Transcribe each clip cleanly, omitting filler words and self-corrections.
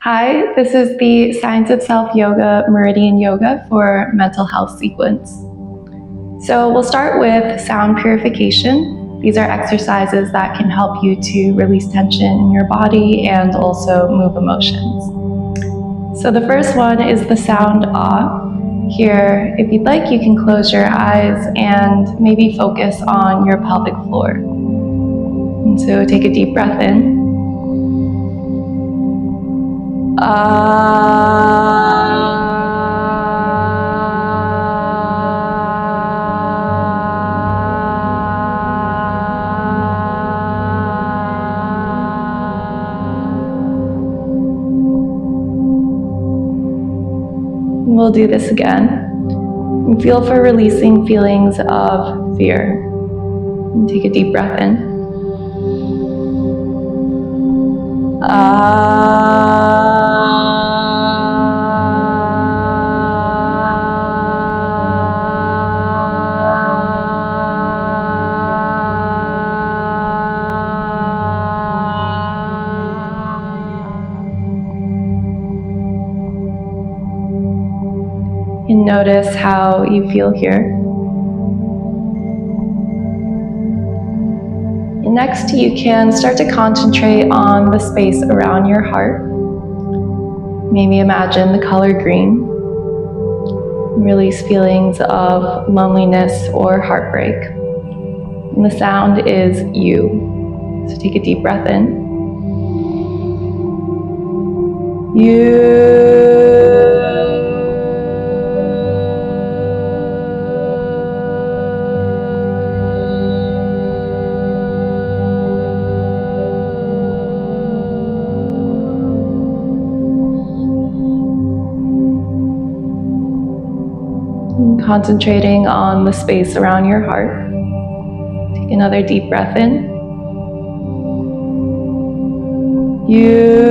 Hi, this is the Science of Self Yoga Meridian Yoga for mental health sequence. So we'll start with sound purification. These are exercises that can help you to release tension in your body and also move emotions. So the first one is the sound ah. Here, if you'd like, you can close your eyes and maybe focus on your pelvic floor. And so take a deep breath in. We'll do this again. And feel for releasing feelings of fear. And take a deep breath in. And notice how you feel here. And next, you can start to concentrate on the space around your heart. Maybe imagine the color green. Release feelings of loneliness or heartbreak. And the sound is you. So take a deep breath in. You. Concentrating on the space around your heart. Take another deep breath in. You.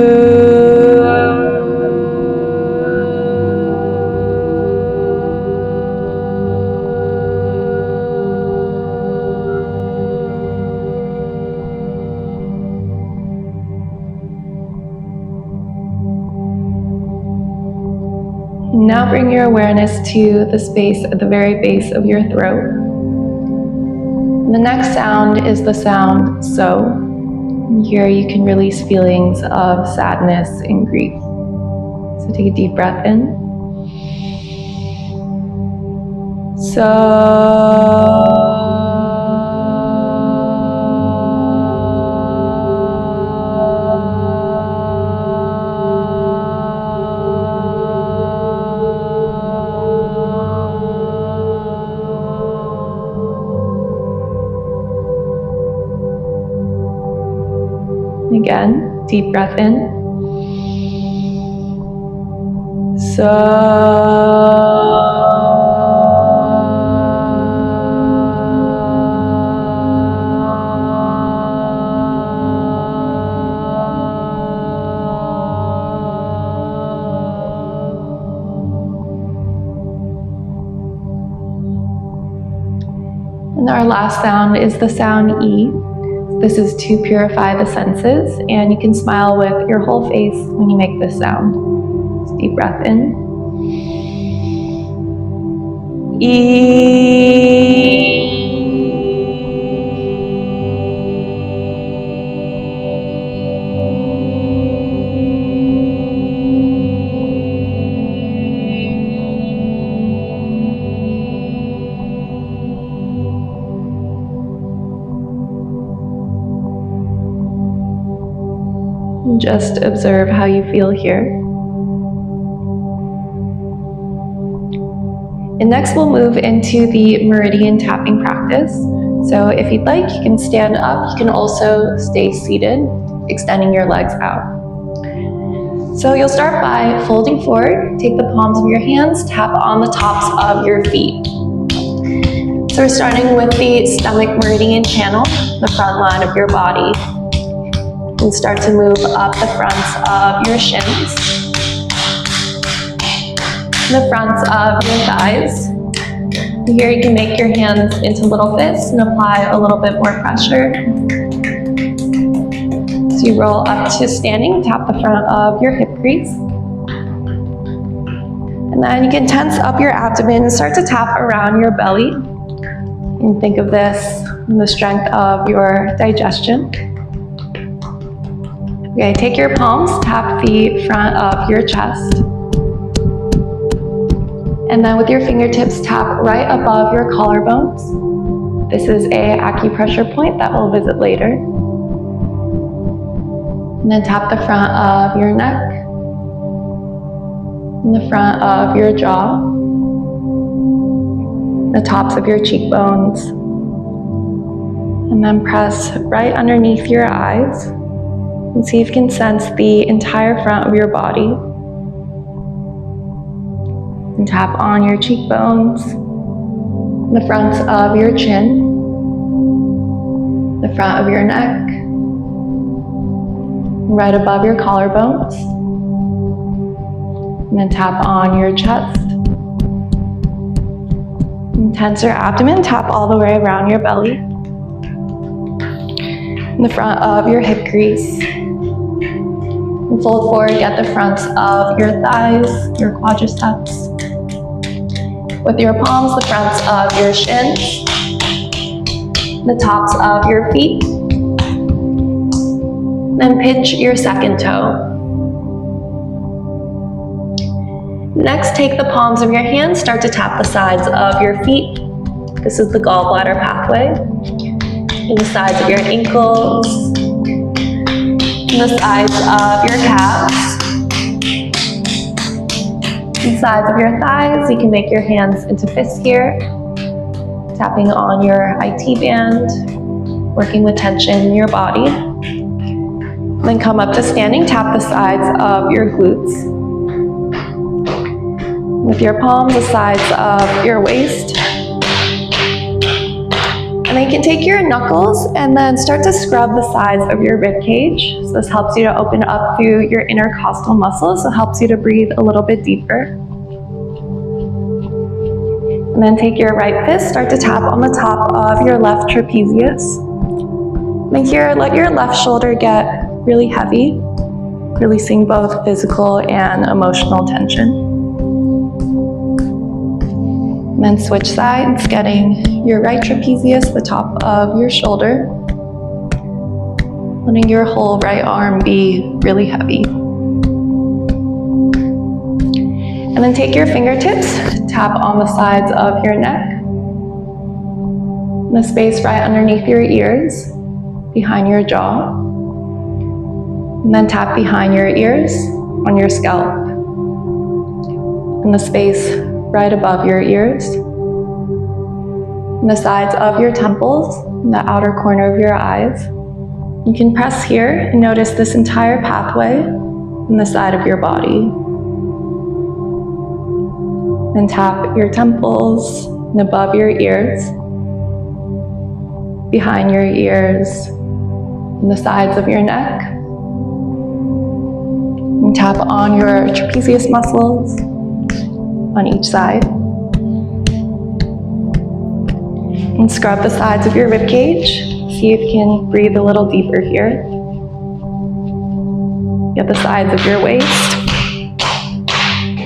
Now bring your awareness to the space at the very base of your throat. And the next sound is the sound so. And here you can release feelings of sadness and grief. So take a deep breath in. So. Again, deep breath in. So. And our last sound is the sound E. This is to purify the senses, and you can smile with your whole face when you make this sound. So deep breath in. E. Just observe how you feel here. And next we'll move into the Meridian tapping practice. So if you'd like, you can stand up. You can also stay seated, extending your legs out. So you'll start by folding forward, take the palms of your hands, tap on the tops of your feet. So we're starting with the stomach meridian channel, the front line of your body. And start to move up the fronts of your shins, the fronts of your thighs. Here you can make your hands into little fists and apply a little bit more pressure. As you roll up to standing, tap the front of your hip crease. And then you can tense up your abdomen and start to tap around your belly. And think of this in the strength of your digestion. Okay, take your palms, tap the front of your chest. And then with your fingertips, tap right above your collarbones. This is a acupressure point that we'll visit later. And then tap the front of your neck and the front of your jaw, the tops of your cheekbones. And then press right underneath your eyes and see if you can sense the entire front of your body. And tap on your cheekbones, the front of your chin, the front of your neck, right above your collarbones. And then tap on your chest. And tense your abdomen, tap all the way around your belly. In the front of your hip crease. And fold forward at the fronts of your thighs, your quadriceps. With your palms, the fronts of your shins, the tops of your feet. Then pinch your second toe. Next, take the palms of your hands, start to tap the sides of your feet. This is the gallbladder pathway. And the sides of your ankles, and the sides of your calves, and sides of your thighs. You can make your hands into fists here, tapping on your IT band, working with tension in your body. Then come up to standing, tap the sides of your glutes. With your palms, the sides of your waist. And then you can take your knuckles and then start to scrub the sides of your rib cage. So this helps you to open up through your intercostal muscles, so it helps you to breathe a little bit deeper. And then take your right fist, start to tap on the top of your left trapezius. And here, let your left shoulder get really heavy, releasing both physical and emotional tension. And then switch sides, getting your right trapezius, the top of your shoulder, letting your whole right arm be really heavy. And then take your fingertips, tap on the sides of your neck, the space right underneath your ears, behind your jaw, and then tap behind your ears on your scalp, and the space right above your ears, and the sides of your temples, and the outer corner of your eyes. You can press here and notice this entire pathway on the side of your body. Then tap your temples and above your ears, behind your ears, and the sides of your neck. And tap on your trapezius muscles on each side. And scrub the sides of your rib cage. See if you can breathe a little deeper here. Get the sides of your waist,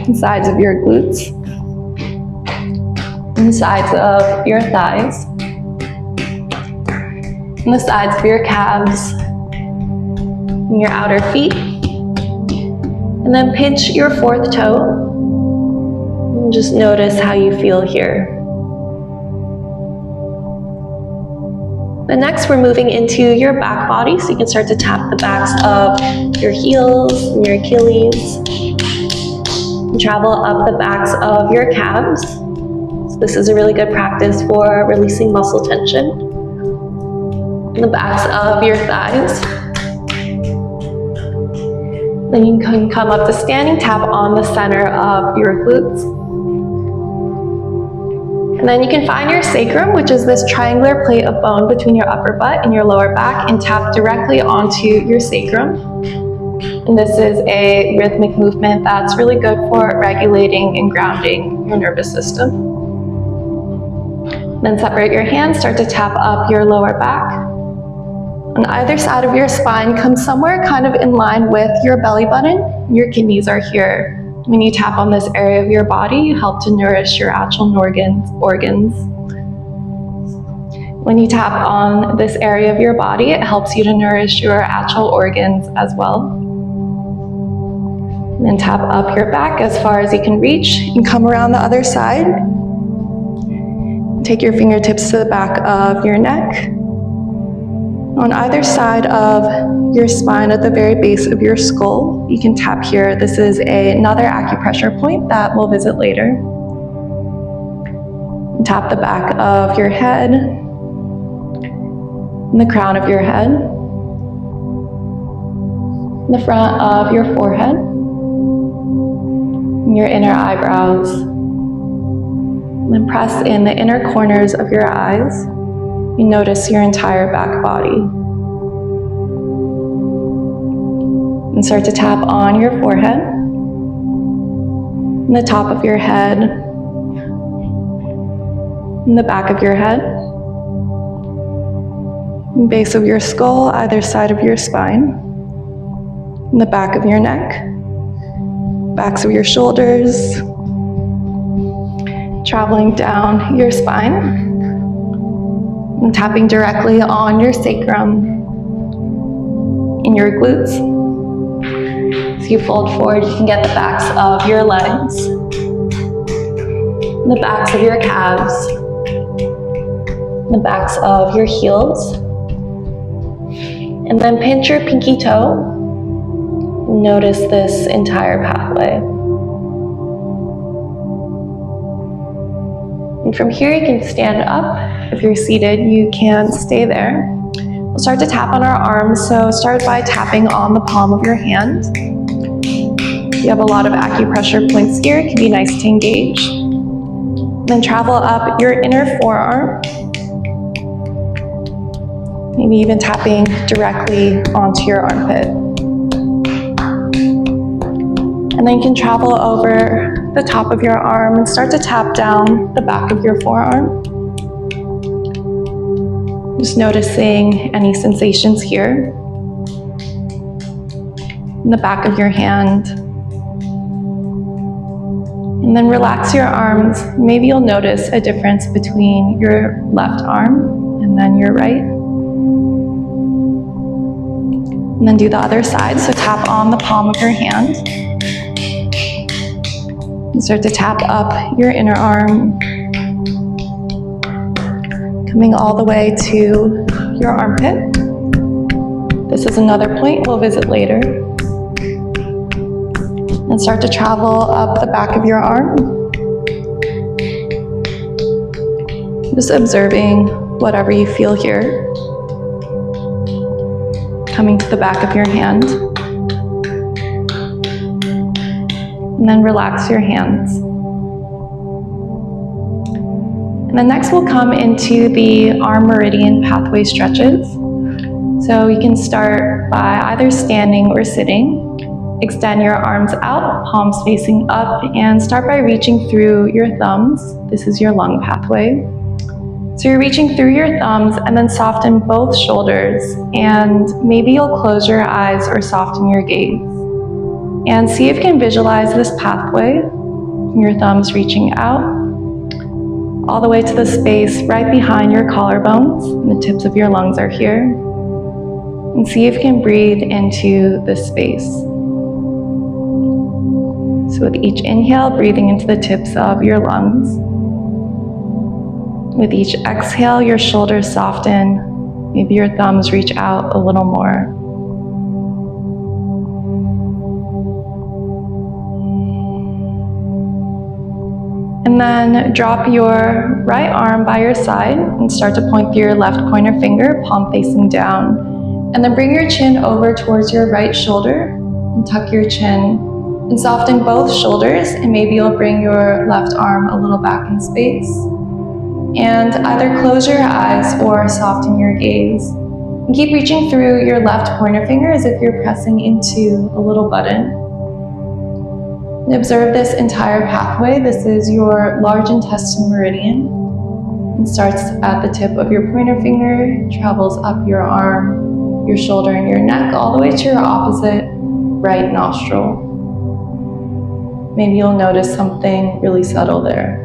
and sides of your glutes, and the sides of your thighs, and the sides of your calves, and your outer feet. And then pinch your fourth toe. And just notice how you feel here. Then next, we're moving into your back body, so you can start to tap the backs of your heels and your Achilles, and travel up the backs of your calves. So this is a really good practice for releasing muscle tension. And the backs of your thighs. Then you can come up to standing, tap on the center of your glutes. And then you can find your sacrum, which is this triangular plate of bone between your upper butt and your lower back, and tap directly onto your sacrum. And this is a rhythmic movement that's really good for regulating and grounding your nervous system. Then separate your hands, start to tap up your lower back, On either side of your spine, come somewhere kind of in line with your belly button. Your kidneys are here. When you tap on this area of your body, you help to nourish your actual organs. When you tap on this area of your body, it helps you to nourish your actual organs as well. And then tap up your back as far as you can reach and come around the other side. Take your fingertips to the back of your neck. On either side of your spine at the very base of your skull, you can tap here. This is another acupressure point that we'll visit later. And tap the back of your head, and the crown of your head, and the front of your forehead, and your inner eyebrows. And then press in the inner corners of your eyes. You notice your entire back body. And start to tap on your forehead, and the top of your head, and the back of your head, and base of your skull, either side of your spine, and the back of your neck, backs of your shoulders, traveling down your spine, and tapping directly on your sacrum and your glutes. As you fold forward, you can get the backs of your legs, the backs of your calves, the backs of your heels. And then pinch your pinky toe. Notice this entire pathway. And from here, you can stand up. If you're seated, you can stay there. We'll start to tap on our arms, so start by tapping on the palm of your hand. You have a lot of acupressure points here. It can be nice to engage. Then travel up your inner forearm. Maybe even tapping directly onto your armpit. And then you can travel over the top of your arm and start to tap down the back of your forearm. Just noticing any sensations here. In the back of your hand. And then relax your arms. Maybe you'll notice a difference between your left arm and then your right. And then do the other side. So tap on the palm of your hand. And start to tap up your inner arm. Coming all the way to your armpit. This is another point we'll visit later. And start to travel up the back of your arm. Just observing whatever you feel here. Coming to the back of your hand. And then relax your hands. And then next we'll come into the arm meridian pathway stretches. So you can start by either standing or sitting. Extend your arms out, palms facing up, and start by reaching through your thumbs. This is your lung pathway. So you're reaching through your thumbs and then soften both shoulders, and maybe you'll close your eyes or soften your gaze. And see if you can visualize this pathway, your thumbs reaching out, all the way to the space right behind your collarbones, and the tips of your lungs are here. And see if you can breathe into this space. So with each inhale, breathing into the tips of your lungs. With each exhale, your shoulders soften. Maybe your thumbs reach out a little more. And then drop your right arm by your side and start to point through your left pointer finger, palm facing down. And then bring your chin over towards your right shoulder and tuck your chin and soften both shoulders, and maybe you'll bring your left arm a little back in space. And either close your eyes or soften your gaze. And keep reaching through your left pointer finger as if you're pressing into a little button. And observe this entire pathway. This is your large intestine meridian. It starts at the tip of your pointer finger, travels up your arm, your shoulder and your neck all the way to your opposite right nostril. Maybe you'll notice something really subtle there.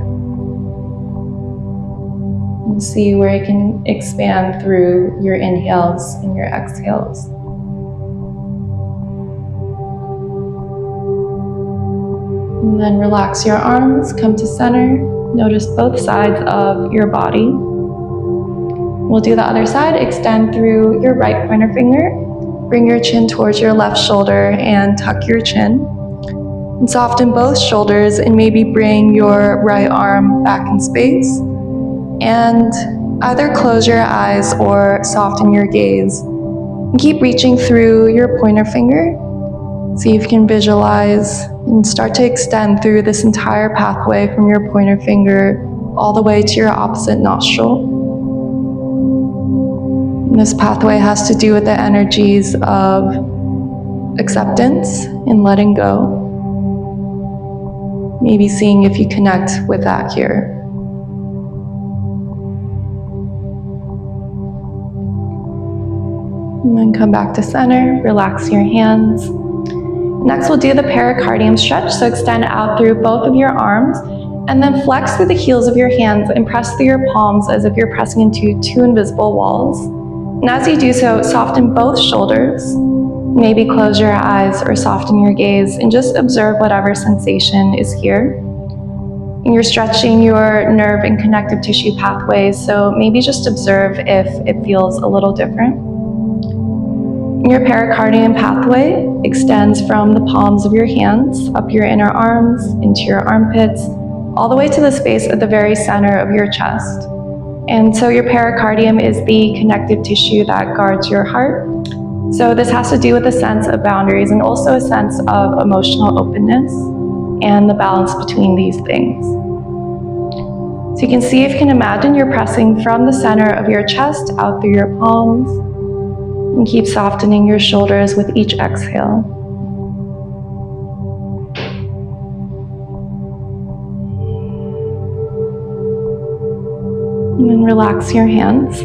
And see where it can expand through your inhales and your exhales. And then relax your arms, come to center. Notice both sides of your body. We'll do the other side. Extend through your right pointer finger. Bring your chin towards your left shoulder and tuck your chin. And soften both shoulders and maybe bring your right arm back in space. And either close your eyes or soften your gaze. And keep reaching through your pointer finger. See if you can visualize and start to extend through this entire pathway from your pointer finger all the way to your opposite nostril. And this pathway has to do with the energies of acceptance and letting go. Maybe seeing if you connect with that here. And then come back to center, relax your hands. Next, we'll do the pericardium stretch. So extend out through both of your arms and then flex through the heels of your hands and press through your palms as if you're pressing into two invisible walls. And as you do so, soften both shoulders. Maybe close your eyes or soften your gaze and just observe whatever sensation is here. And you're stretching your nerve and connective tissue pathways, so maybe just observe if it feels a little different. Your pericardium pathway extends from the palms of your hands, up your inner arms, into your armpits, all the way to the space at the very center of your chest. And so your pericardium is the connective tissue that guards your heart. So this has to do with a sense of boundaries and also a sense of emotional openness and the balance between these things. So you can see if you can imagine you're pressing from the center of your chest out through your palms. And keep softening your shoulders with each exhale. And then relax your hands.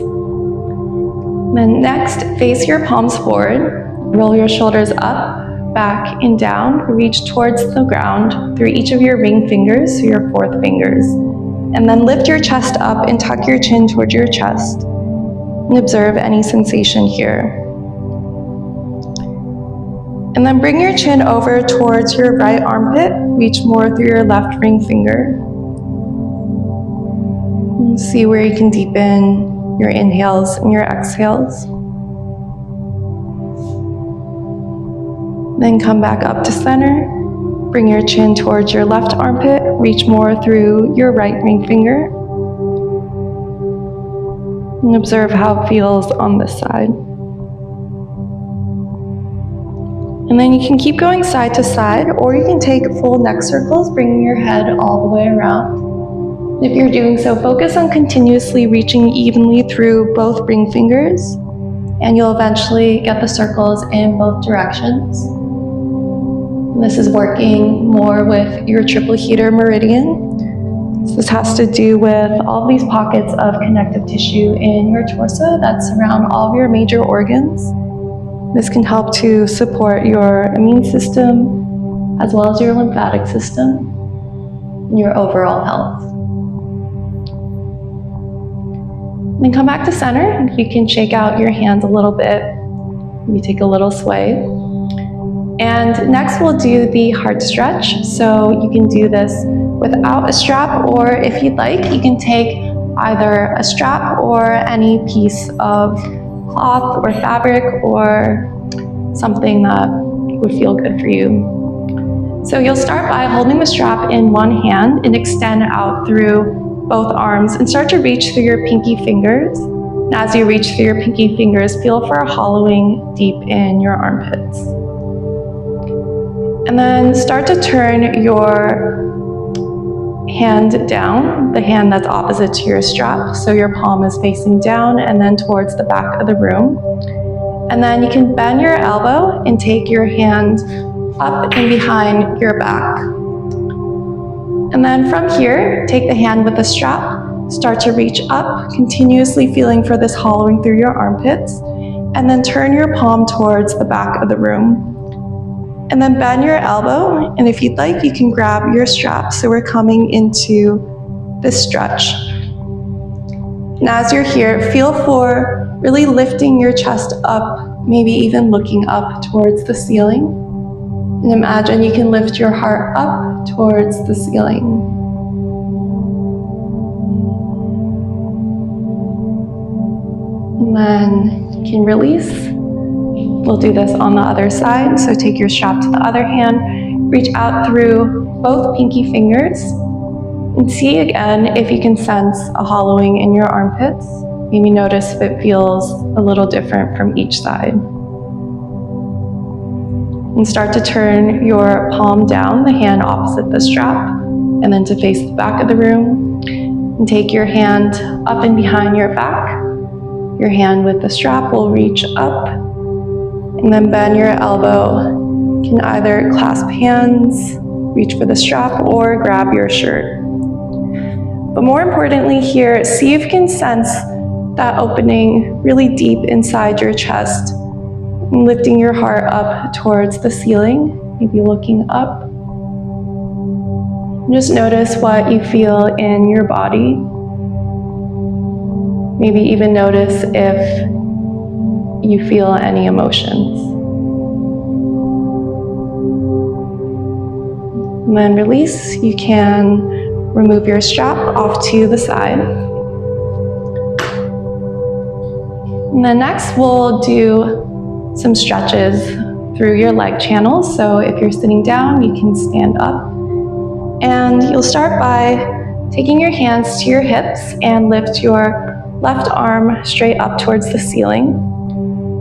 Then next, face your palms forward. Roll your shoulders up, back, and down. Reach towards the ground through each of your ring fingers, so your fourth fingers. And then lift your chest up and tuck your chin towards your chest. And observe any sensation here. And then bring your chin over towards your right armpit. Reach more through your left ring finger. And see where you can deepen your inhales and your exhales. Then come back up to center. Bring your chin towards your left armpit. Reach more through your right ring finger. And observe how it feels on this side. And then you can keep going side to side, or you can take full neck circles, bringing your head all the way around. If you're doing so, focus on continuously reaching evenly through both ring fingers, and you'll eventually get the circles in both directions. And this is working more with your triple heater meridian. So this has to do with all these pockets of connective tissue in your torso that surround all of your major organs. This can help to support your immune system, as well as your lymphatic system, and your overall health. Then come back to center. You can shake out your hands a little bit. Maybe take a little sway. And next we'll do the heart stretch. So you can do this without a strap, or if you'd like, you can take either a strap or any piece of cloth or fabric or something that would feel good for you. So you'll start by holding the strap in one hand and extend out through both arms and start to reach through your pinky fingers. And as you reach through your pinky fingers, feel for a hollowing deep in your armpits. And then start to turn your hand down, the hand that's opposite to your strap. So your palm is facing down and then towards the back of the room. And then you can bend your elbow and take your hand up and behind your back. And then from here, take the hand with the strap, start to reach up, continuously feeling for this hollowing through your armpits. and then turn your palm towards the back of the room. And then bend your elbow, and if you'd like, you can grab your strap. So we're coming into this stretch. And as you're here, feel for really lifting your chest up, maybe even looking up towards the ceiling. And imagine you can lift your heart up towards the ceiling. And then you can release. We'll do this on the other side. So take your strap to the other hand, reach out through both pinky fingers, and see again if you can sense a hollowing in your armpits. Maybe notice if it feels a little different from each side. And start to turn your palm down, the hand opposite the strap, and then to face the back of the room. And take your hand up and behind your back. Your hand with the strap will reach up, and then bend your elbow. You can either clasp hands, reach for the strap, or grab your shirt. But more importantly here, see if you can sense that opening really deep inside your chest, and lifting your heart up towards the ceiling, maybe looking up. And just notice what you feel in your body. Maybe even notice if you feel any emotions. And then release. You can remove your strap off to the side. And then next we'll do some stretches through your leg channels. So if you're sitting down, you can stand up. And you'll start by taking your hands to your hips and lift your left arm straight up towards the ceiling.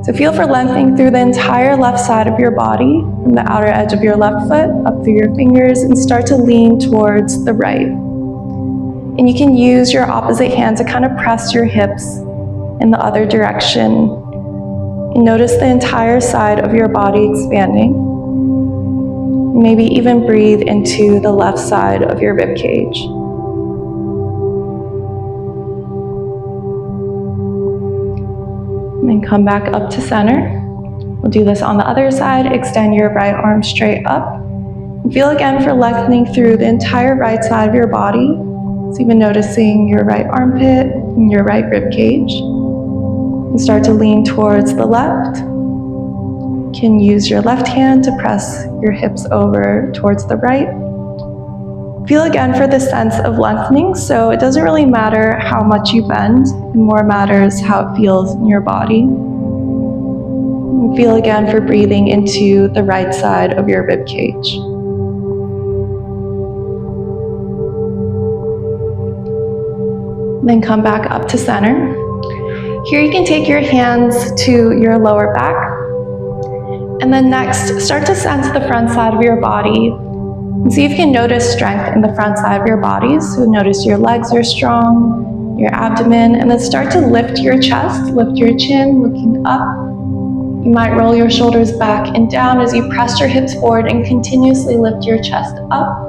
So feel for lengthening through the entire left side of your body, from the outer edge of your left foot up through your fingers, and start to lean towards the right. And you can use your opposite hand to kind of press your hips in the other direction. And notice the entire side of your body expanding. Maybe even breathe into the left side of your rib cage. And then come back up to center. We'll do this on the other side. Extend your right arm straight up. And feel again for lengthening through the entire right side of your body. So even noticing your right armpit and your right rib cage. And start to lean towards the left. You can use your left hand to press your hips over towards the right. Feel again for the sense of lengthening, so it doesn't really matter how much you bend, it more matters how it feels in your body. And feel again for breathing into the right side of your rib cage. Then come back up to center. Here you can take your hands to your lower back, and then next start to sense the front side of your body. And see if you can notice strength in the front side of your body. So notice your legs are strong, your abdomen, and then start to lift your chest, lift your chin, looking up. You might roll your shoulders back and down as you press your hips forward and continuously lift your chest up.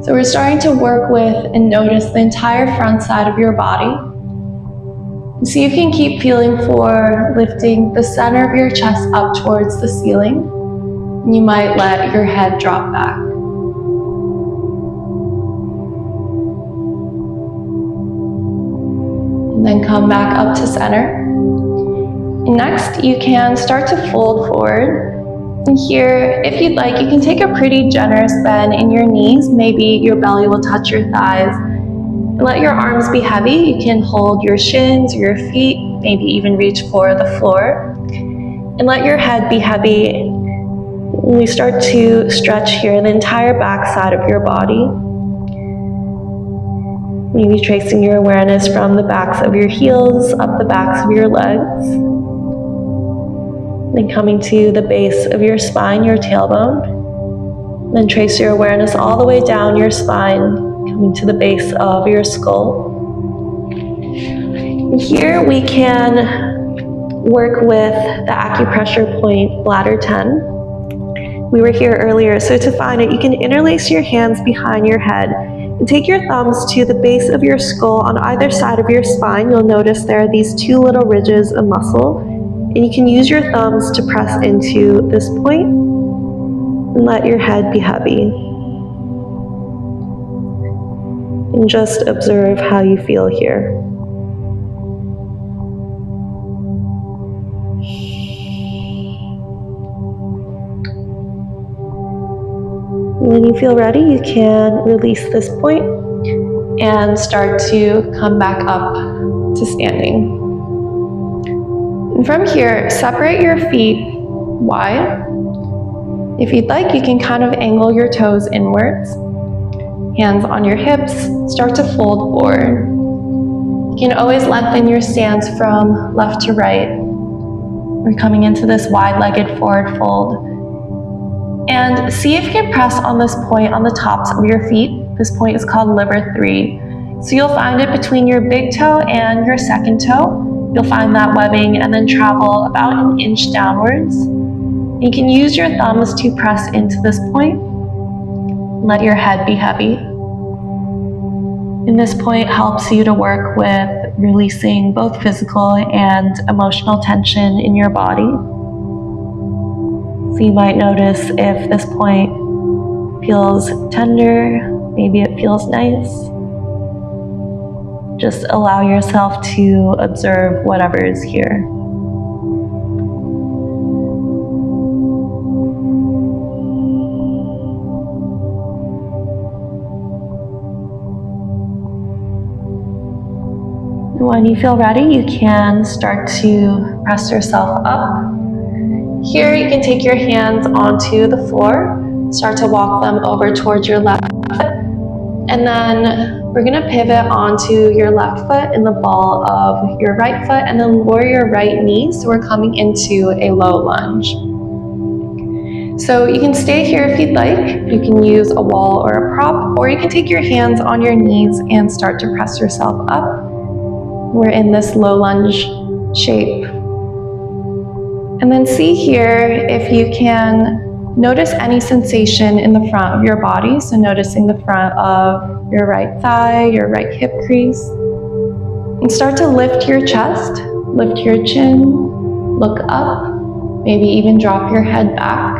So we're starting to work with and notice the entire front side of your body. And see if you can keep feeling for lifting the center of your chest up towards the ceiling. And you might let your head drop back. And then come back up to center. And next, you can start to fold forward. And here, if you'd like, you can take a pretty generous bend in your knees. Maybe your belly will touch your thighs. And let your arms be heavy. You can hold your shins, your feet, maybe even reach for the floor. And let your head be heavy. When we start to stretch here, the entire back side of your body. Maybe tracing your awareness from the backs of your heels, up the backs of your legs. Then coming to the base of your spine, your tailbone. Then trace your awareness all the way down your spine, coming to the base of your skull. And here we can work with the acupressure point, bladder 10. We were here earlier, so to find it, you can interlace your hands behind your head and take your thumbs to the base of your skull on either side of your spine. You'll notice there are these two little ridges of muscle. And you can use your thumbs to press into this point and let your head be heavy. And just observe how you feel here. When you feel ready, you can release this point and start to come back up to standing. And from here, separate your feet wide. If you'd like, you can kind of angle your toes inwards. Hands on your hips, start to fold forward. You can always lengthen your stance from left to right. We're coming into this wide-legged forward fold. And see if you can press on this point on the tops of your feet. This point is called liver 3. So you'll find it between your big toe and your second toe. You'll find that webbing and then travel about an inch downwards. You can use your thumbs to press into this point. Let your head be heavy. And this point helps you to work with releasing both physical and emotional tension in your body. So you might notice if this point feels tender, maybe it feels nice. Just allow yourself to observe whatever is here. When you feel ready, you can start to press yourself up. Here you can take your hands onto the floor, start to walk them over towards your left foot, and then we're going to pivot onto your left foot in the ball of your right foot and then lower your right knee. So we're coming into a low lunge. So you can stay here if you'd like. You can use a wall or a prop, or you can take your hands on your knees and start to press yourself up. We're in this low lunge shape. And then see here if you can notice any sensation in the front of your body. So noticing the front of your right thigh, your right hip crease. And start to lift your chest, lift your chin, look up, maybe even drop your head back.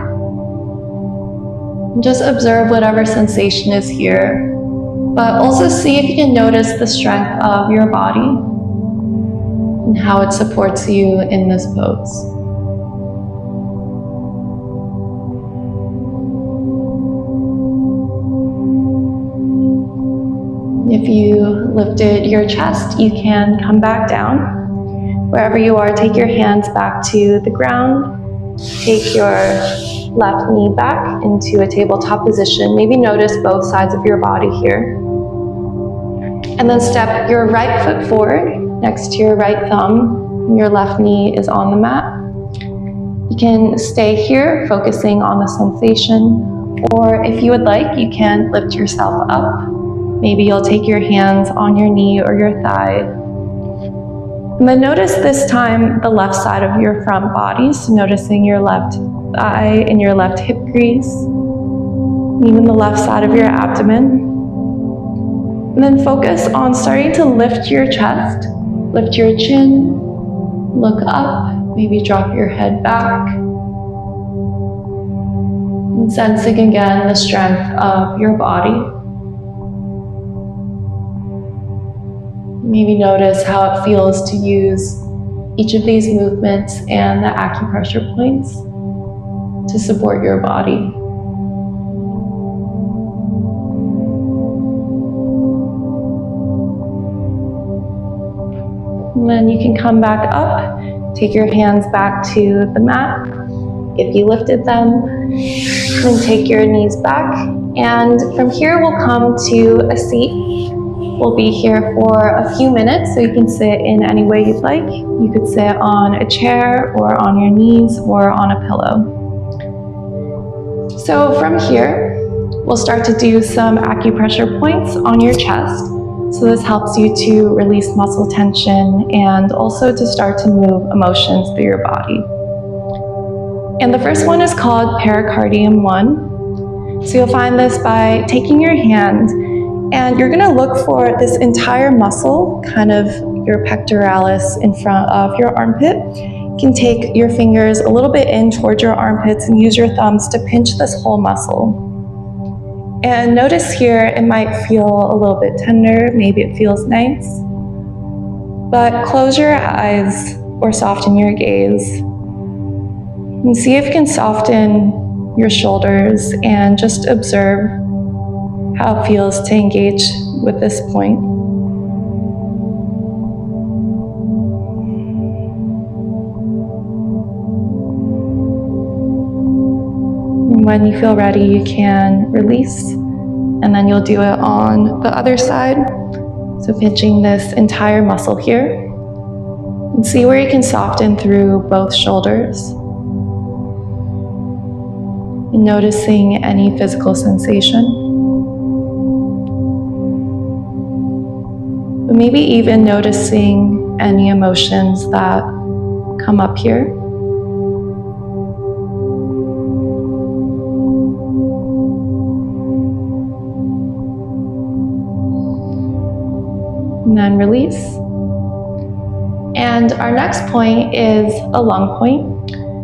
And just observe whatever sensation is here. But also see if you can notice the strength of your body and how it supports you in this pose. If you lifted your chest, you can come back down. Wherever you are, take your hands back to the ground. Take your left knee back into a tabletop position. Maybe notice both sides of your body here. And then step your right foot forward next to your right thumb. Your left knee is on the mat. You can stay here, focusing on the sensation. Or if you would like, you can lift yourself up. Maybe you'll take your hands on your knee or your thigh. And then notice this time the left side of your front body. So noticing your left thigh and your left hip crease. Even the left side of your abdomen. And then focus on starting to lift your chest. Lift your chin. Look up. Maybe drop your head back. And sensing again the strength of your body. Maybe notice how it feels to use each of these movements and the acupressure points to support your body. And then you can come back up, take your hands back to the mat if you lifted them, then take your knees back. And from here we'll come to a seat. We'll be here for a few minutes, so you can sit in any way you'd like. You could sit on a chair or on your knees or on a pillow. So from here, we'll start to do some acupressure points on your chest. So this helps you to release muscle tension and also to start to move emotions through your body. And the first one is called pericardium 1. So you'll find this by taking your hand and you're gonna look for this entire muscle, kind of your pectoralis in front of your armpit, can take your fingers a little bit in towards your armpits and use your thumbs to pinch this whole muscle. And notice here, it might feel a little bit tender, maybe it feels nice, but close your eyes or soften your gaze and see if you can soften your shoulders and just observe how it feels to engage with this point. When you feel ready, you can release, and then you'll do it on the other side. So pinching this entire muscle here, and see where you can soften through both shoulders. And noticing any physical sensation. But maybe even noticing any emotions that come up here. And then release. And our next point is a lung point.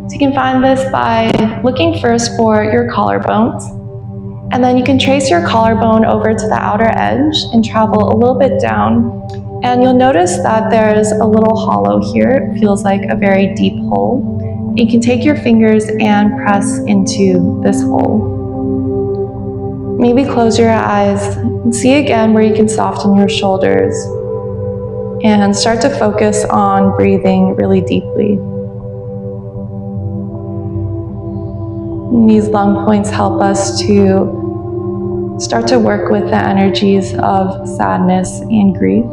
So you can find this by looking first for your collarbones, and then you can trace your collarbone over to the outer edge and travel a little bit down. And you'll notice that there's a little hollow here. It feels like a very deep hole. You can take your fingers and press into this hole. Maybe close your eyes and see again where you can soften your shoulders and start to focus on breathing really deeply. And these lung points help us to start to work with the energies of sadness and grief,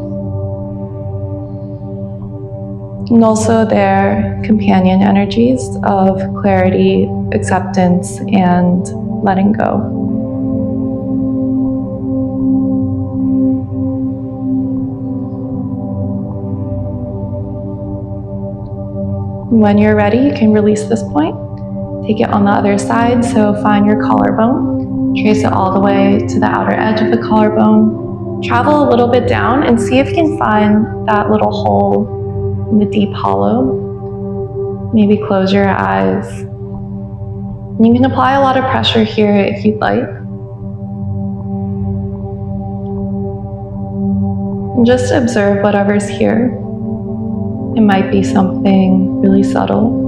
and also their companion energies of clarity, acceptance, and letting go. When you're ready, you can release this point. Take it on the other side, so find your collarbone, trace it all the way to the outer edge of the collarbone, travel a little bit down and see if you can find that little hole in the deep hollow. Maybe close your eyes. And you can apply a lot of pressure here if you'd like. And just observe whatever's here. It might be something really subtle.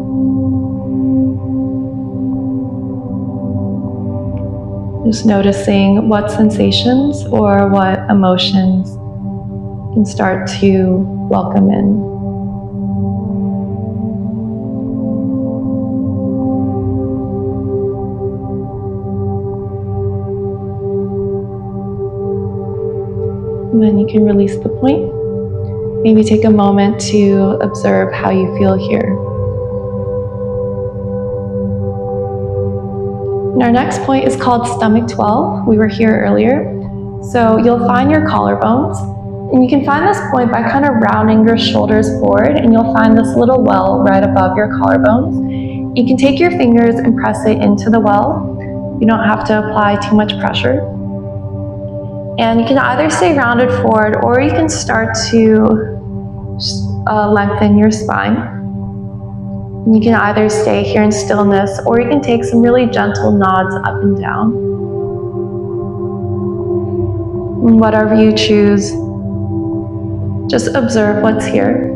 Just noticing what sensations or what emotions can start to welcome in. And then you can release the point. Maybe take a moment to observe how you feel here. And our next point is called stomach 12. We were here earlier. So you'll find your collarbones, and you can find this point by kind of rounding your shoulders forward, and you'll find this little well right above your collarbones. You can take your fingers and press it into the well. You don't have to apply too much pressure. And you can either stay rounded forward, or you can start to lengthen your spine. You can either stay here in stillness, or you can take some really gentle nods up and down. And whatever you choose, just observe what's here.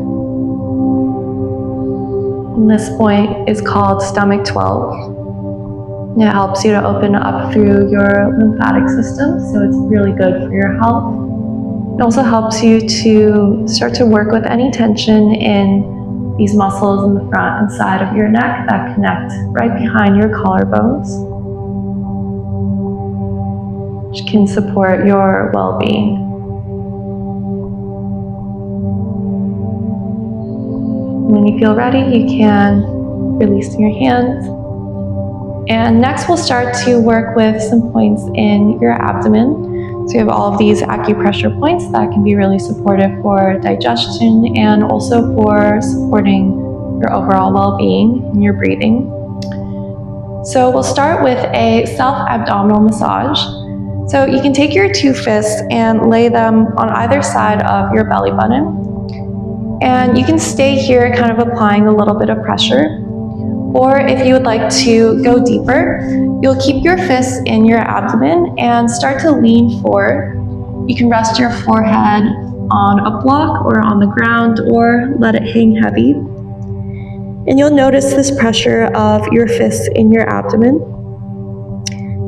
And this point is called stomach 12. And it helps you to open up through your lymphatic system, so it's really good for your health. It also helps you to start to work with any tension in these muscles in the front and side of your neck that connect right behind your collarbones, which can support your well-being. When you feel ready, you can release your hands. And next we'll start to work with some points in your abdomen. So you have all of these acupressure points that can be really supportive for digestion and also for supporting your overall well-being and your breathing. So we'll start with a self-abdominal massage. So you can take your two fists and lay them on either side of your belly button. And you can stay here kind of applying a little bit of pressure. Or if you would like to go deeper, you'll keep your fists in your abdomen and start to lean forward. You can rest your forehead on a block or on the ground, or let it hang heavy. And you'll notice this pressure of your fists in your abdomen.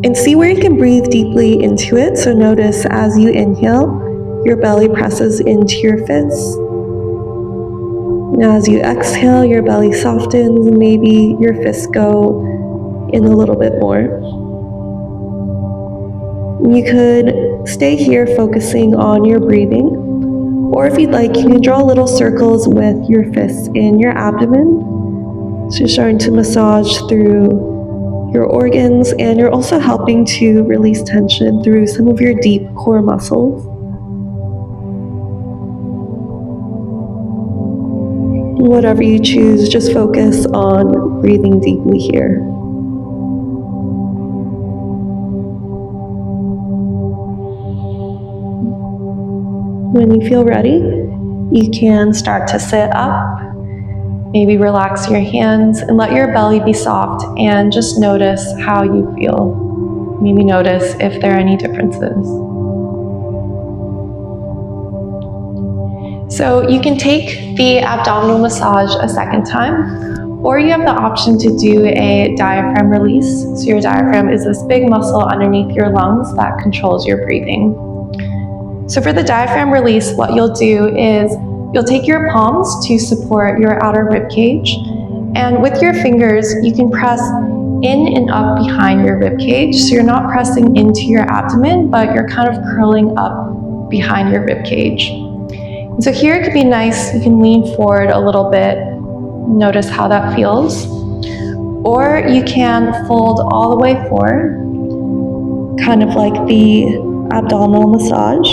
And see where you can breathe deeply into it. So notice as you inhale, your belly presses into your fists. Now as you exhale, your belly softens, and maybe your fists go in a little bit more. You could stay here focusing on your breathing, or if you'd like, you can draw little circles with your fists in your abdomen. So you're starting to massage through your organs, and you're also helping to release tension through some of your deep core muscles. Whatever you choose, just focus on breathing deeply here. When you feel ready, you can start to sit up. Maybe relax your hands and let your belly be soft, and just notice how you feel. Maybe notice if there are any differences. So you can take the abdominal massage a second time, or you have the option to do a diaphragm release. So your diaphragm is this big muscle underneath your lungs that controls your breathing. So for the diaphragm release, what you'll do is you'll take your palms to support your outer rib cage, and with your fingers, you can press in and up behind your rib cage. So you're not pressing into your abdomen, but you're kind of curling up behind your rib cage. So here it could be nice, you can lean forward a little bit, notice how that feels. Or you can fold all the way forward, kind of like the abdominal massage.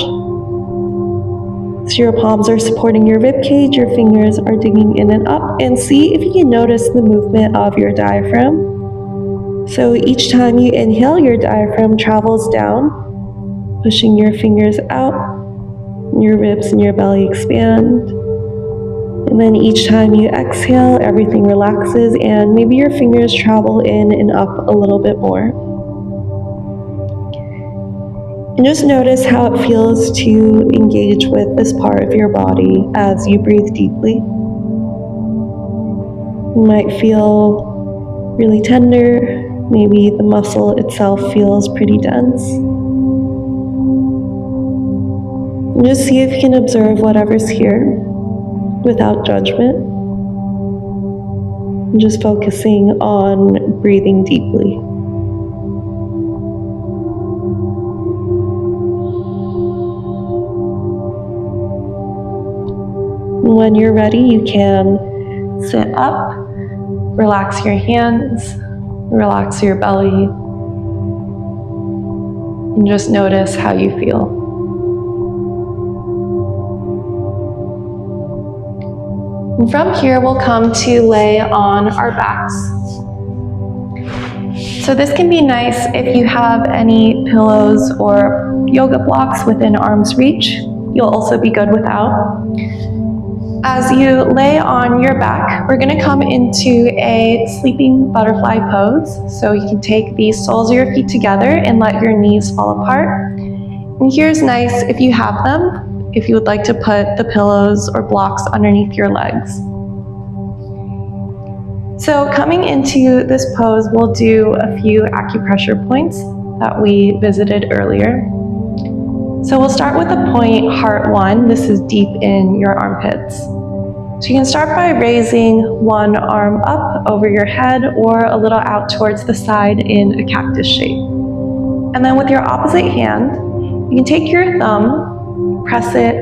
So your palms are supporting your rib cage, your fingers are digging in and up, and see if you can notice the movement of your diaphragm. So each time you inhale, your diaphragm travels down, pushing your fingers out. Your ribs and your belly expand. And then each time you exhale, everything relaxes, and maybe your fingers travel in and up a little bit more. And just notice how it feels to engage with this part of your body as you breathe deeply. You might feel really tender. Maybe the muscle itself feels pretty dense. And just see if you can observe whatever's here without judgment. And just focusing on breathing deeply. And when you're ready, you can sit up, relax your hands, relax your belly, and just notice how you feel. And from here, we'll come to lay on our backs. So this can be nice if you have any pillows or yoga blocks within arm's reach. You'll also be good without. As you lay on your back, we're going to come into a sleeping butterfly pose. So you can take the soles of your feet together and let your knees fall apart. And here's nice if you have them, if you would like to put the pillows or blocks underneath your legs. So coming into this pose, we'll do a few acupressure points that we visited earlier. So we'll start with the point heart 1. This is deep in your armpits. So you can start by raising one arm up over your head or a little out towards the side in a cactus shape. And then with your opposite hand, you can take your thumb, press it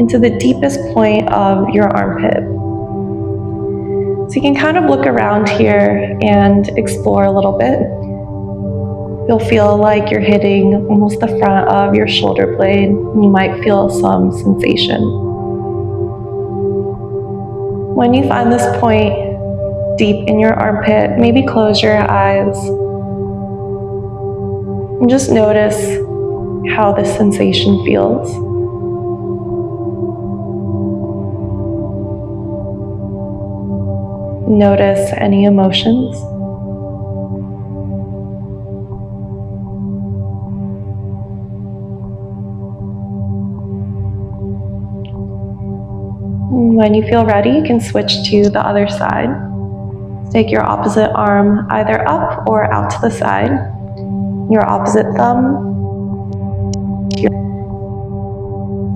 into the deepest point of your armpit. So you can kind of look around here and explore a little bit. You'll feel like you're hitting almost the front of your shoulder blade. You might feel some sensation. When you find this point deep in your armpit, maybe close your eyes and just notice how this sensation feels. Notice any emotions. When you feel ready, you can switch to the other side. Take your opposite arm either up or out to the side. Your opposite thumb.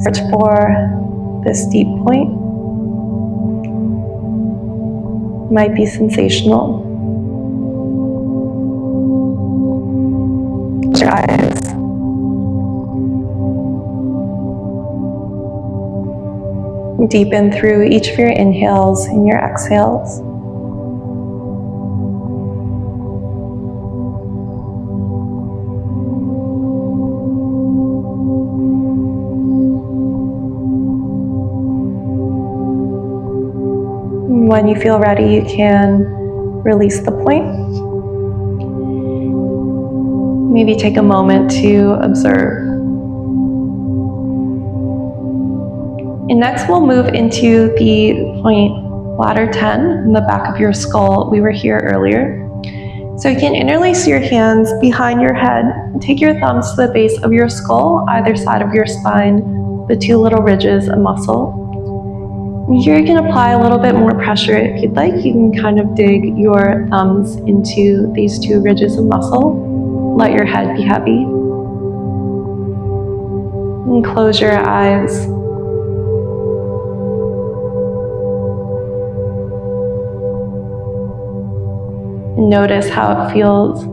Search for this deep point. Might be sensational. Close your eyes. Deepen through each of your inhales and your exhales. When you feel ready, you can release the point. Maybe take a moment to observe. And next we'll move into the point ladder 10 in the back of your skull. We were here earlier. So you can interlace your hands behind your head and take your thumbs to the base of your skull, either side of your spine, the two little ridges of muscle. And here you can apply a little bit more pressure if you'd like. You can kind of dig your thumbs into these two ridges of muscle. Let your head be heavy. And close your eyes. And notice how it feels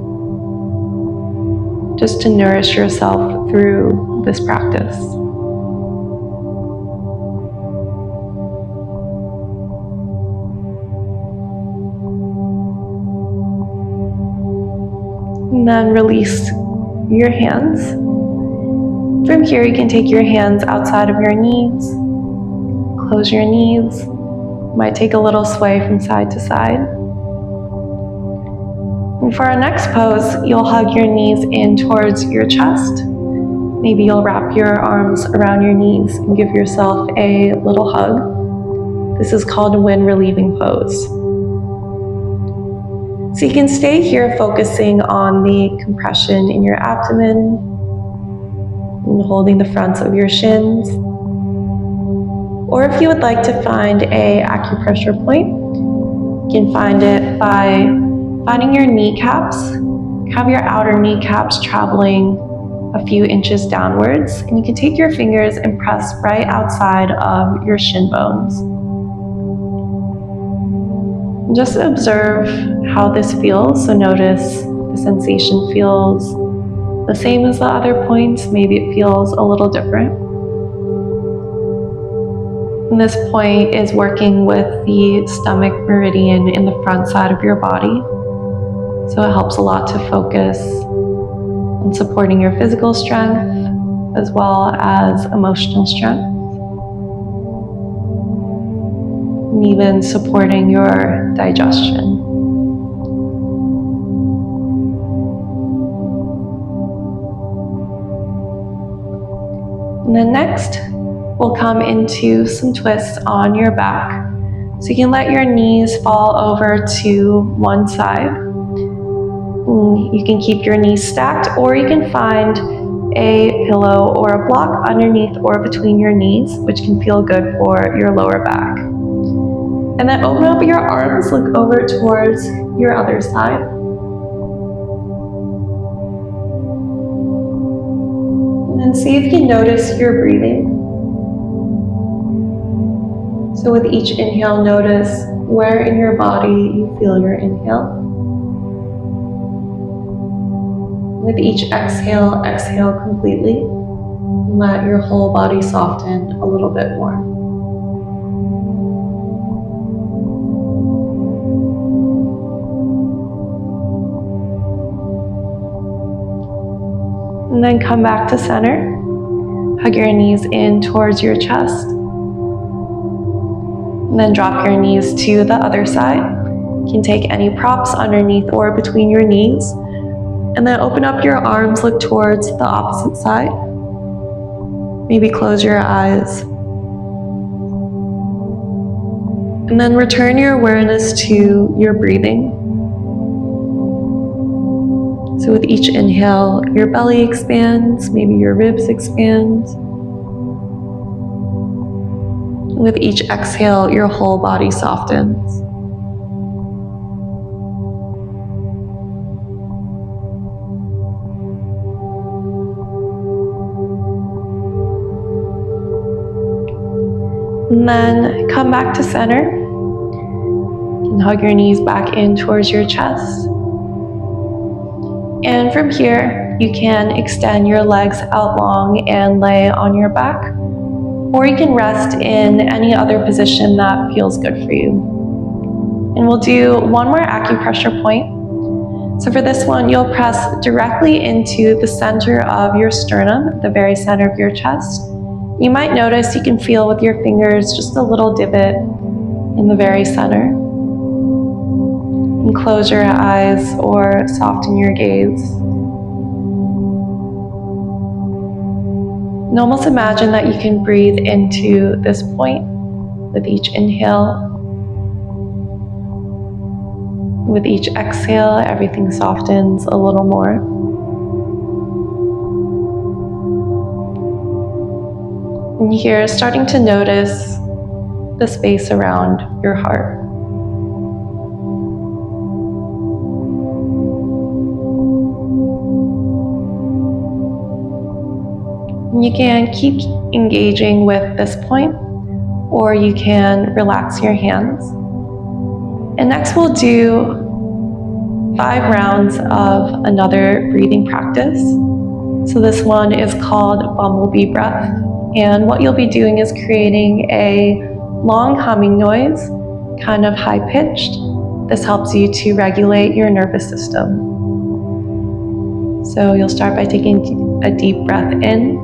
just to nourish yourself through this practice. And then release your hands. From here, you can take your hands outside of your knees. Close your knees. Might take a little sway from side to side. And for our next pose, you'll hug your knees in towards your chest. Maybe you'll wrap your arms around your knees and give yourself a little hug. This is called a wind relieving pose. So you can stay here focusing on the compression in your abdomen and holding the fronts of your shins. Or if you would like to find an acupressure point, you can find it by finding your kneecaps. Have your outer kneecaps traveling a few inches downwards, and you can take your fingers and press right outside of your shin bones. Just observe how this feels. So notice the sensation feels the same as the other points. Maybe it feels a little different. And this point is working with the stomach meridian in the front side of your body. So it helps a lot to focus on supporting your physical strength as well as emotional strength. And even supporting your digestion. And then next, we'll come into some twists on your back. So you can let your knees fall over to one side. And you can keep your knees stacked, or you can find a pillow or a block underneath or between your knees, which can feel good for your lower back. And then open up your arms, look over towards your other side. And then see if you can notice your breathing. So with each inhale, notice where in your body you feel your inhale. With each exhale, exhale completely. And let your whole body soften a little bit more. And then come back to center. Hug your knees in towards your chest. And then drop your knees to the other side. You can take any props underneath or between your knees. And then open up your arms, look towards the opposite side. Maybe close your eyes. And then return your awareness to your breathing. So with each inhale, your belly expands, maybe your ribs expand. With each exhale, your whole body softens. And then come back to center and hug your knees back in towards your chest. And from here, you can extend your legs out long and lay on your back, or you can rest in any other position that feels good for you. And we'll do one more acupressure point. So for this one, you'll press directly into the center of your sternum, the very center of your chest. You might notice you can feel with your fingers just a little divot in the very center. And close your eyes or soften your gaze. And almost imagine that you can breathe into this point with each inhale. With each exhale, everything softens a little more. And here, starting to notice the space around your heart. And you can keep engaging with this point, or you can relax your hands. And next we'll do 5 rounds of another breathing practice. So this one is called bumblebee breath. And what you'll be doing is creating a long humming noise, kind of high pitched. This helps you to regulate your nervous system. So you'll start by taking a deep breath in.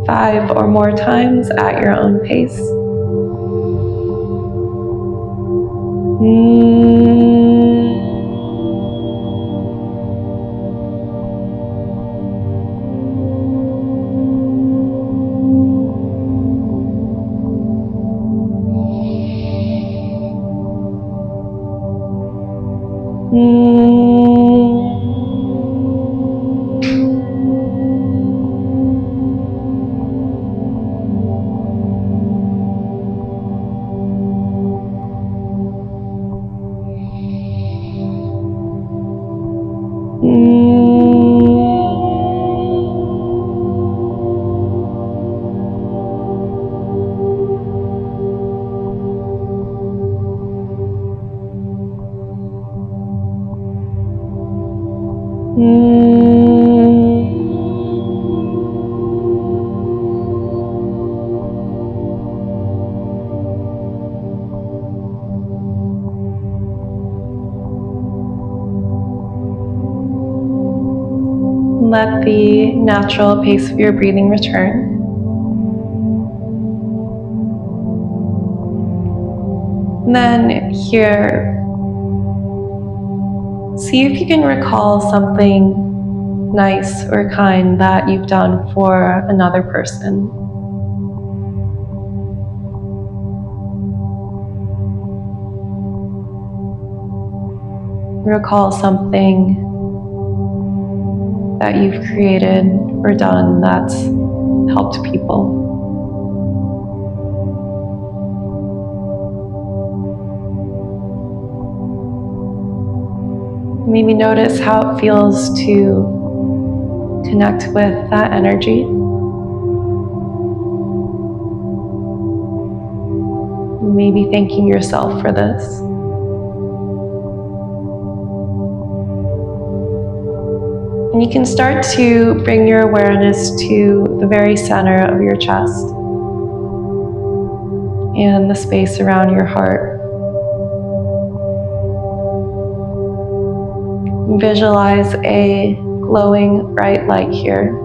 5 or more times at your own pace. Let the natural pace of your breathing return. And then here, see if you can recall something nice or kind that you've done for another person. Recall something that you've created or done that's helped people. Maybe notice how it feels to connect with that energy. Maybe thanking yourself for this. And you can start to bring your awareness to the very center of your chest and the space around your heart. Visualize a glowing bright light here.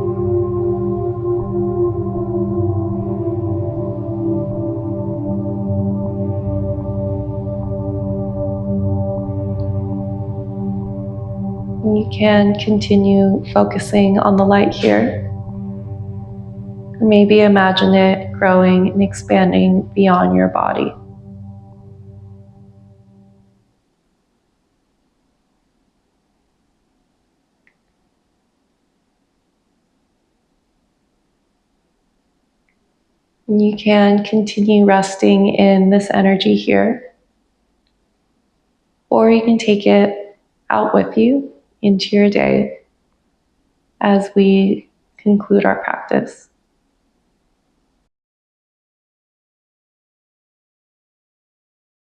You can continue focusing on the light here. Maybe imagine it growing and expanding beyond your body. And you can continue resting in this energy here, or you can take it out with you into your day as we conclude our practice.